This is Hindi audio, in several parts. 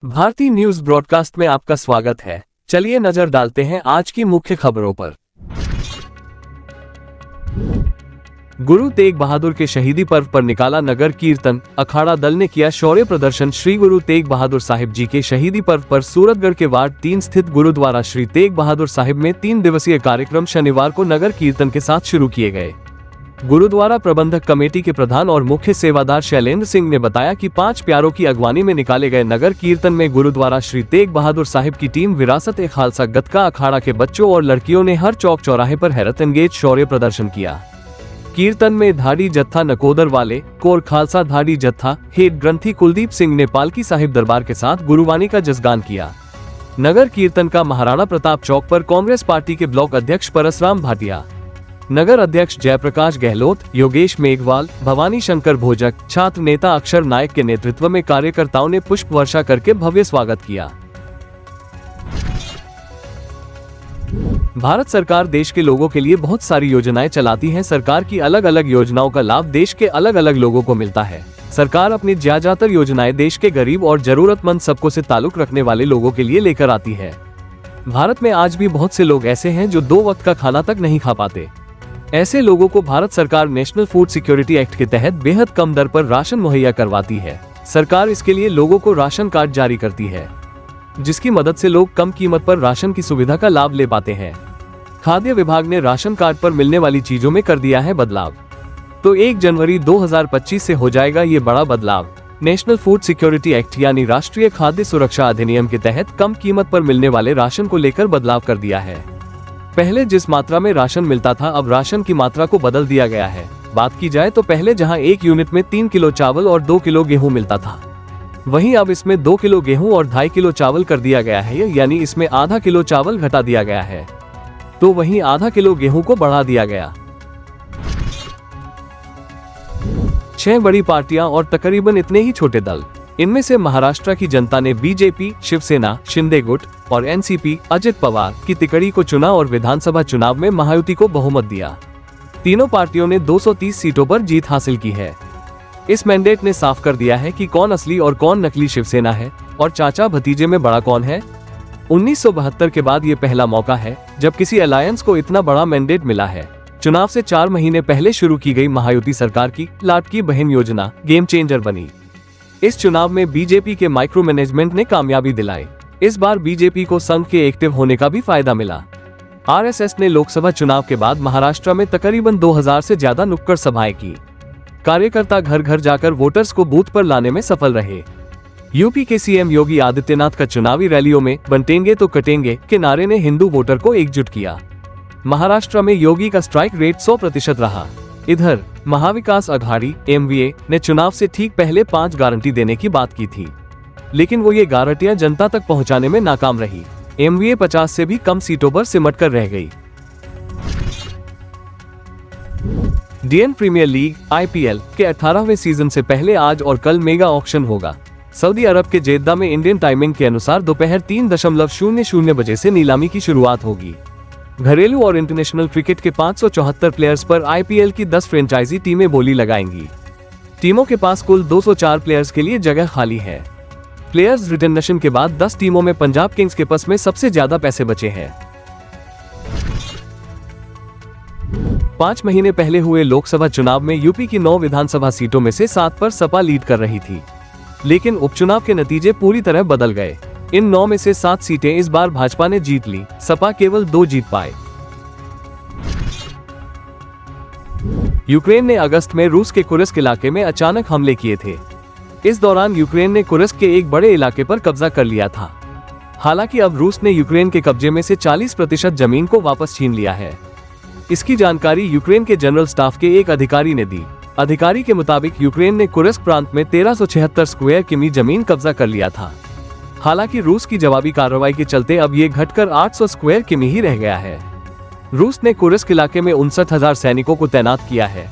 भारतीय न्यूज ब्रॉडकास्ट में आपका स्वागत है। चलिए नजर डालते हैं आज की मुख्य खबरों पर। गुरु तेग बहादुर के शहीदी पर्व पर निकाला नगर कीर्तन, अखाड़ा दल ने किया शौर्य प्रदर्शन। श्री गुरु तेग बहादुर साहिब जी के शहीदी पर्व पर सूरतगढ़ के वार्ड 3 स्थित गुरुद्वारा श्री तेग बहादुर साहिब में 3 दिवसीय कार्यक्रम शनिवार को नगर कीर्तन के साथ शुरू किए गए। गुरुद्वारा प्रबंधक कमेटी के प्रधान और मुख्य सेवादार शैलेंद्र सिंह ने बताया कि 5 प्यारों की अगवानी में निकाले गए नगर कीर्तन में गुरुद्वारा श्री तेग बहादुर साहिब की टीम विरासत ए खालसा गतका अखाड़ा के बच्चों और लड़कियों ने हर चौक चौराहे पर हैरत अंगेज शौर्य प्रदर्शन किया। कीर्तन में धाड़ी जत्था नकोदर वाले, कोर खालसा धाड़ी जत्था हेड ग्रंथी कुलदीप सिंह ने पालकी साहिब दरबार के साथ गुरुवाणी का जसगान किया। नगर कीर्तन का महाराणा प्रताप चौक पर कांग्रेस पार्टी के ब्लॉक अध्यक्ष परसराम भाटिया, नगर अध्यक्ष जयप्रकाश गहलोत, योगेश मेघवाल, भवानी शंकर भोजक, छात्र नेता अक्षर नायक के नेतृत्व में कार्यकर्ताओं ने पुष्प वर्षा करके भव्य स्वागत किया। भारत सरकार देश के लोगों के लिए बहुत सारी योजनाएं चलाती है। सरकार की अलग अलग योजनाओं का लाभ देश के अलग अलग लोगों को मिलता है। सरकार अपनी ज्यादातर योजनाएं देश के गरीब और जरूरतमंद सबको से ताल्लुक रखने वाले लोगों के लिए लेकर आती है। भारत में आज भी बहुत से लोग ऐसे हैं जो 2 वक्त का खाना तक नहीं खा पाते। ऐसे लोगों को भारत सरकार नेशनल फूड सिक्योरिटी एक्ट के तहत बेहद कम दर पर राशन मुहैया करवाती है। सरकार इसके लिए लोगों को राशन कार्ड जारी करती है, जिसकी मदद से लोग कम कीमत पर राशन की सुविधा का लाभ ले पाते हैं। खाद्य विभाग ने राशन कार्ड पर मिलने वाली चीजों में कर दिया है बदलाव, तो 1 जनवरी 2025 से हो जाएगा ये बड़ा बदलाव। नेशनल फूड सिक्योरिटी एक्ट यानी राष्ट्रीय खाद्य सुरक्षा अधिनियम के तहत कम कीमत पर मिलने वाले राशन को लेकर बदलाव कर दिया है। पहले जिस मात्रा में राशन मिलता था, अब राशन की मात्रा को बदल दिया गया है। बात की जाए तो पहले जहां 1 यूनिट में 3 किलो चावल और 2 किलो गेहूं मिलता था, वहीं अब इसमें 2 किलो गेहूं और 2.5 किलो चावल कर दिया गया है, यानी इसमें आधा किलो चावल घटा दिया गया है, तो वहीं आधा किलो गेहूं को बढ़ा दिया गया। 6 बड़ी पार्टियां और तकरीबन इतने ही छोटे दल। इनमें से महाराष्ट्र की जनता ने बीजेपी, शिवसेना, शिंदे गुट और एनसीपी अजित पवार की तिकड़ी को चुना और विधानसभा चुनाव में महायुति को बहुमत दिया। तीनों पार्टियों ने 230 सीटों पर जीत हासिल की है। इस मैंडेट ने साफ कर दिया है कि कौन असली और कौन नकली शिवसेना है और चाचा भतीजे में बड़ा कौन है। 1972 के बाद ये पहला मौका है जब किसी अलायंस को इतना बड़ा मैंडेट मिला है। चुनाव से 4 महीने पहले शुरू की गई महायुति सरकार की लाडकी बहन योजना गेम चेंजर बनी। इस चुनाव में बीजेपी के माइक्रो मैनेजमेंट ने कामयाबी दिलाई। इस बार बीजेपी को संघ के एक्टिव होने का भी फायदा मिला। आरएसएस ने लोकसभा चुनाव के बाद महाराष्ट्र में तकरीबन 2000 से ज्यादा नुक्कड़ सभाएं की। कार्यकर्ता घर घर जाकर वोटर्स को बूथ पर लाने में सफल रहे। यूपी के सीएम योगी आदित्यनाथ का चुनावी रैलियों में बंटेंगे तो कटेंगे के नारे ने हिंदू वोटर को एकजुट किया। महाराष्ट्र में योगी का स्ट्राइक रेट 100% रहा। इधर महाविकास अघाड़ी एमवीए ने चुनाव से ठीक पहले 5 गारंटी देने की बात की थी, लेकिन वो ये गारंटियां जनता तक पहुंचाने में नाकाम रही। एमवीए 50 से भी कम सीटों पर सिमट कर रह गई। इंडियन प्रीमियर लीग आईपीएल के 18वें सीजन से पहले आज और कल मेगा ऑक्शन होगा। सऊदी अरब के जेद्दा में इंडियन टाइमिंग के अनुसार दोपहर 3:00 बजे से नीलामी की शुरुआत होगी। घरेलू और इंटरनेशनल क्रिकेट के 574 प्लेयर्स पर आईपीएल की 10 फ्रेंचाइजी टीमें बोली लगाएंगी। टीमों के पास कुल 204 प्लेयर्स के लिए जगह खाली है। प्लेयर्स रिटेंशन के बाद 10 टीमों में पंजाब किंग्स के पास में सबसे ज्यादा पैसे बचे हैं। 5 महीने पहले हुए लोकसभा चुनाव में यूपी की 9 विधानसभा सीटों में से 7 पर सपा लीड कर रही थी, लेकिन उपचुनाव के नतीजे पूरी तरह बदल गए। इन 9 में से 7 सीटें इस बार भाजपा ने जीत ली, सपा केवल 2 जीत पाए। यूक्रेन ने अगस्त में रूस के कुर्स्क इलाके में अचानक हमले किए थे। इस दौरान यूक्रेन ने कुर्स्क के एक बड़े इलाके पर कब्जा कर लिया था। हालांकि अब रूस ने यूक्रेन के कब्जे में से 40% जमीन को वापस छीन लिया है। इसकी जानकारी यूक्रेन के जनरल स्टाफ के एक अधिकारी ने दी। अधिकारी के मुताबिक यूक्रेन ने कुर्स्क प्रांत में 1376 स्क्वायर किमी जमीन कब्जा कर लिया था। हालांकि रूस की जवाबी कार्रवाई के चलते अब ये घटकर 800 स्क्वायर किमी ही रह गया है। रूस ने कुर्स्क इलाके में 59,000 सैनिकों को तैनात किया है।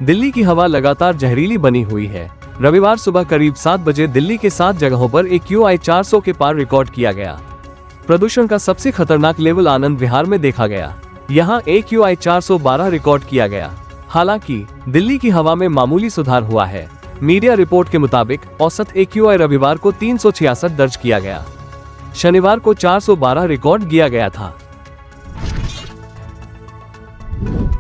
दिल्ली की हवा लगातार जहरीली बनी हुई है। रविवार सुबह करीब 7 बजे दिल्ली के 7 जगहों पर AQI 400 के पार रिकॉर्ड किया गया। प्रदूषण का सबसे खतरनाक लेवल आनंद विहार में देखा गया। यहाँ AQI 412 रिकॉर्ड किया गया। हालांकि दिल्ली की हवा में मामूली सुधार हुआ है। मीडिया रिपोर्ट के मुताबिक औसत AQI रविवार को 366 दर्ज किया गया। शनिवार को 412 रिकॉर्ड किया गया था।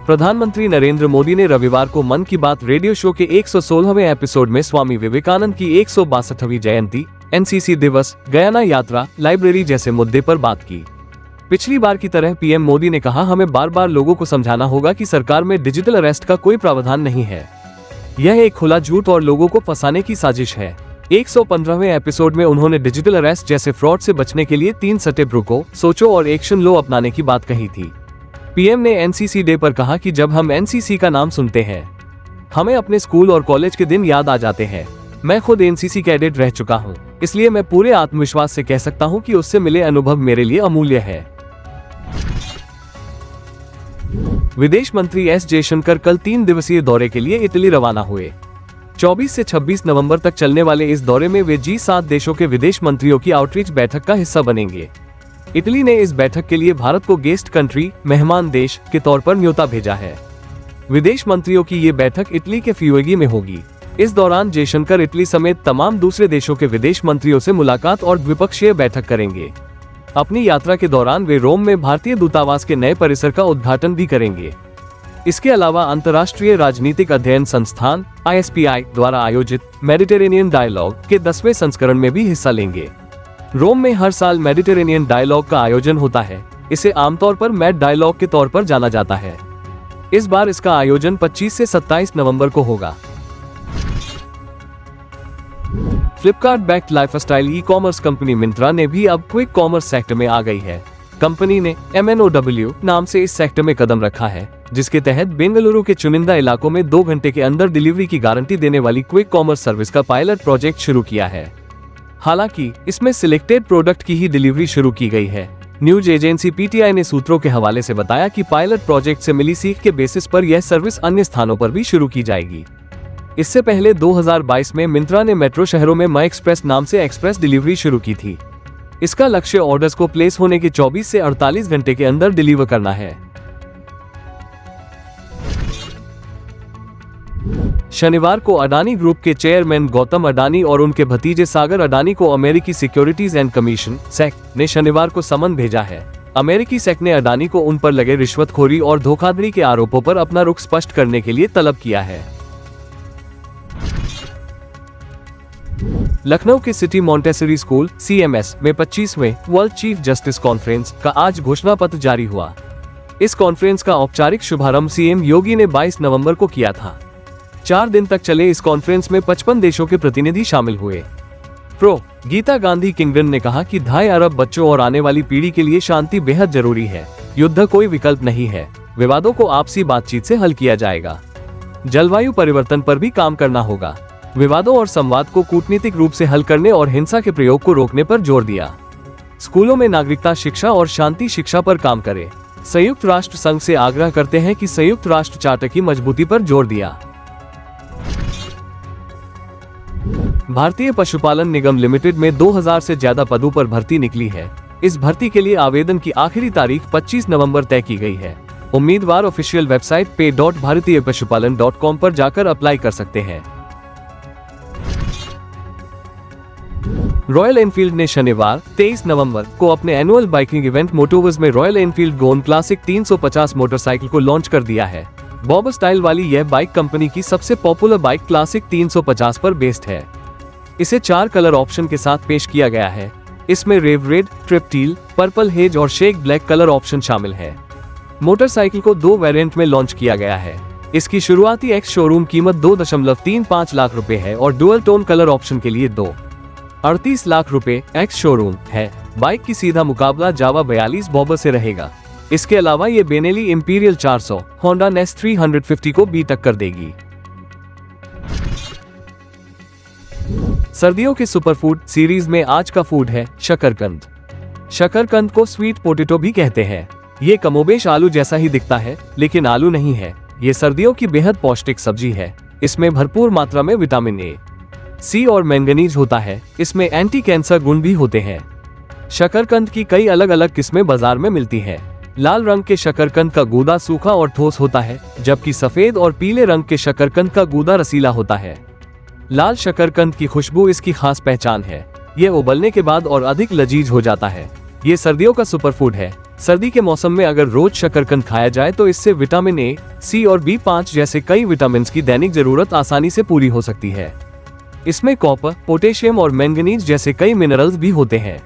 प्रधानमंत्री नरेंद्र मोदी ने रविवार को मन की बात रेडियो शो के 116वें एपिसोड में स्वामी विवेकानंद की 162वीं जयंती, NCC दिवस, गयाना यात्रा, लाइब्रेरी जैसे मुद्दे पर बात की। पिछली बार की तरह पीएम मोदी ने कहा, हमें बार बार लोगों को समझाना होगा कि सरकार में डिजिटल अरेस्ट का कोई प्रावधान नहीं है। यह एक खुला झूठ और लोगों को फंसाने की साजिश है। 115वें एपिसोड में उन्होंने डिजिटल अरेस्ट जैसे फ्रॉड से बचने के लिए 3 स्टेप रुको, सोचो और एक्शन लो अपनाने की बात कही थी। पीएम ने NCC डे पर कहा कि जब हम NCC का नाम सुनते हैं, हमें अपने स्कूल और कॉलेज के दिन याद आ जाते हैं। मैं खुद NCC कैडेट रह चुका हूं, इसलिए मैं पूरे आत्मविश्वास से कह सकता हूं कि उससे मिले अनुभव मेरे लिए अमूल्य है। विदेश मंत्री S जयशंकर कल 3 दिवसीय दौरे के लिए इटली रवाना हुए। 24 से 26 नवंबर तक चलने वाले इस दौरे में वे G7 देशों के विदेश मंत्रियों की आउटरीच बैठक का हिस्सा बनेंगे। इटली ने इस बैठक के लिए भारत को गेस्ट कंट्री, मेहमान देश के तौर पर न्योता भेजा है। विदेश मंत्रियों की ये बैठक इटली के फियोगी में होगी। इस दौरान जयशंकर इटली समेत तमाम दूसरे देशों के विदेश मंत्रियों से मुलाकात और द्विपक्षीय बैठक करेंगे। अपनी यात्रा के दौरान वे रोम में भारतीय दूतावास के नए परिसर का उद्घाटन भी करेंगे। इसके अलावा अंतर्राष्ट्रीय राजनीतिक अध्ययन संस्थान ISPI द्वारा आयोजित मेडिटेरेनियन डायलॉग के 10वें संस्करण में भी हिस्सा लेंगे। रोम में हर साल मेडिटेरेनियन डायलॉग का आयोजन होता है। इसे आमतौर पर मैड डायलॉग के तौर पर जाना जाता है। इस बार इसका आयोजन 25 से 27 नवंबर को होगा। Flipkart backed lifestyle e-commerce company Myntra ने भी अब क्विक कॉमर्स सेक्टर में आ गई है। कंपनी ने MNOW नाम से इस सेक्टर में कदम रखा है, जिसके तहत बेंगलुरु के चुनिंदा इलाकों में 2 घंटे के अंदर डिलीवरी की गारंटी देने वाली क्विक कॉमर्स सर्विस का पायलट प्रोजेक्ट शुरू किया है। हालांकि इसमें सिलेक्टेड प्रोडक्ट की ही डिलीवरी शुरू की गई है। न्यूज एजेंसी PTI ने सूत्रों के हवाले से बताया कि पायलट प्रोजेक्ट से मिली सीख के बेसिस पर यह सर्विस अन्य स्थानों पर भी शुरू की जाएगी। इससे पहले 2022 में मिंत्रा ने मेट्रो शहरों में माई एक्सप्रेस नाम से एक्सप्रेस डिलीवरी शुरू की थी। इसका लक्ष्य ऑर्डर्स को प्लेस होने के 24 से 48 घंटे के अंदर डिलीवर करना है। शनिवार को अडानी ग्रुप के चेयरमैन गौतम अडानी और उनके भतीजे सागर अडानी को अमेरिकी सिक्योरिटीज एंड कमीशन SEC ने शनिवार को समन भेजा है। अमेरिकी SEC ने अडानी को उन पर लगे रिश्वतखोरी और धोखाधड़ी के आरोपों पर अपना रुख स्पष्ट करने के लिए तलब किया है। लखनऊ के सिटी मॉन्टेसरी स्कूल CMS में 25वें वर्ल्ड चीफ जस्टिस कॉन्फ्रेंस का आज घोषणा पत्र जारी हुआ। इस कॉन्फ्रेंस का औपचारिक शुभारंभ CM योगी ने 22 नवंबर को किया था। 4 दिन तक चले इस कॉन्फ्रेंस में 55 देशों के प्रतिनिधि शामिल हुए। प्रो गीता गांधी किंगडन ने कहा कि 2.5 अरब बच्चों और आने वाली पीढ़ी के लिए शांति बेहद जरूरी है। युद्ध कोई विकल्प नहीं है। विवादों को आपसी बातचीत से हल किया जाएगा। जलवायु परिवर्तन पर भी काम करना होगा। विवादों और संवाद को कूटनीतिक रूप से हल करने और हिंसा के प्रयोग को रोकने पर जोर दिया। स्कूलों में नागरिकता शिक्षा और शांति शिक्षा पर काम करें। संयुक्त राष्ट्र संघ से आग्रह करते हैं कि संयुक्त राष्ट्र चार्टर की मजबूती पर जोर दिया। भारतीय पशुपालन निगम लिमिटेड में 2000 से ज्यादा पदों पर भर्ती निकली है। इस भर्ती के लिए आवेदन की आखिरी तारीख 25 नवंबर तय की गई है। उम्मीदवार ऑफिशियल वेबसाइट pay.bharatiyapashupalan.com पर जाकर अप्लाई कर सकते हैं। रॉयल एनफील्ड ने शनिवार 23 नवंबर को अपने एनुअल बाइकिंग इवेंट मोटोवर्स में रॉयल एनफील्ड गोन क्लासिक 350 मोटरसाइकिल को लॉन्च कर दिया है। बॉब स्टाइल वाली यह बाइक कंपनी की सबसे पॉपुलर बाइक क्लासिक 350 पर बेस्ड है। इसे 4 कलर ऑप्शन के साथ पेश किया गया है। इसमें rave red, trip teal, purple haze और शेक ब्लैक कलर ऑप्शन शामिल है। मोटरसाइकिल को 2 वेरिएंट में लॉन्च किया गया है। इसकी शुरुआती एक्स शोरूम कीमत 2.35 लाख रुपए है और डुअल टोन कलर ऑप्शन के लिए 2.38 लाख रुपए एक्स शोरूम है। बाइक की सीधा मुकाबला जावा 42 बॉबर से रहेगा। इसके अलावा ये बेनेली इंपीरियल 400, होंडा नेस 350 को भी टक्कर देगी। सर्दियों के सुपरफूड सीरीज में आज का फूड है शकरकंद। शकरकंद को स्वीट पोटैटो भी कहते हैं। ये कमोबेश आलू जैसा ही दिखता है, लेकिन आलू नहीं है। ये सर्दियों की बेहद पौष्टिक सब्जी है। इसमें भरपूर मात्रा में विटामिन ए, सी और मैंगनीज होता है। इसमें एंटी कैंसर गुण भी होते हैं। शकरकंद की कई अलग अलग किस्में बाजार में मिलती हैं। लाल रंग के शकरकंद का गूदा सूखा और ठोस होता है, जबकि सफेद और पीले रंग के शकरकंद का गूदा रसीला होता है। लाल शकरकंद की खुशबू इसकी खास पहचान है। ये उबलने के बाद और अधिक लजीज हो जाता है। ये सर्दियों का सुपरफूड है। सर्दी के मौसम में अगर रोज शकरकंद खाया जाए तो इससे विटामिन ए, सी और B5 जैसे कई विटामिन की दैनिक जरूरत आसानी से पूरी हो सकती है। इसमें कॉपर, पोटेशियम और मैंगनीज जैसे कई मिनरल्स भी होते हैं।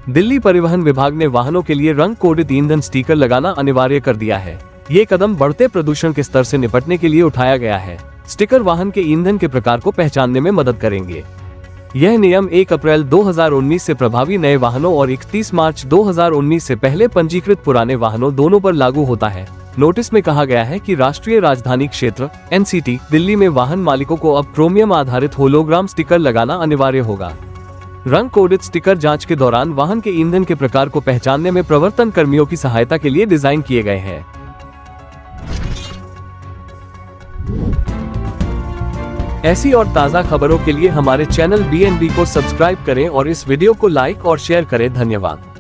दिल्ली परिवहन विभाग ने वाहनों के लिए रंग कोडित ईंधन स्टिकर लगाना अनिवार्य कर दिया है। ये कदम बढ़ते प्रदूषण के स्तर से निपटने के लिए उठाया गया है। स्टिकर वाहन के ईंधन के प्रकार को पहचानने में मदद करेंगे। यह नियम 1 अप्रैल 2019 से प्रभावी नए वाहनों और 31 मार्च 2019 से पहले पंजीकृत पुराने वाहनों दोनों पर लागू होता है। नोटिस में कहा गया है कि राष्ट्रीय राजधानी क्षेत्र (NCT) दिल्ली में वाहन मालिकों को अब क्रोमियम आधारित होलोग्राम स्टिकर लगाना अनिवार्य होगा। रंग कोडित स्टिकर जांच के दौरान वाहन के ईंधन के प्रकार को पहचानने में प्रवर्तन कर्मियों की सहायता के लिए डिजाइन किए गए हैं। ऐसी और ताज़ा खबरों के लिए हमारे चैनल BNB को सब्सक्राइब करें और इस वीडियो को लाइक और शेयर करें। धन्यवाद।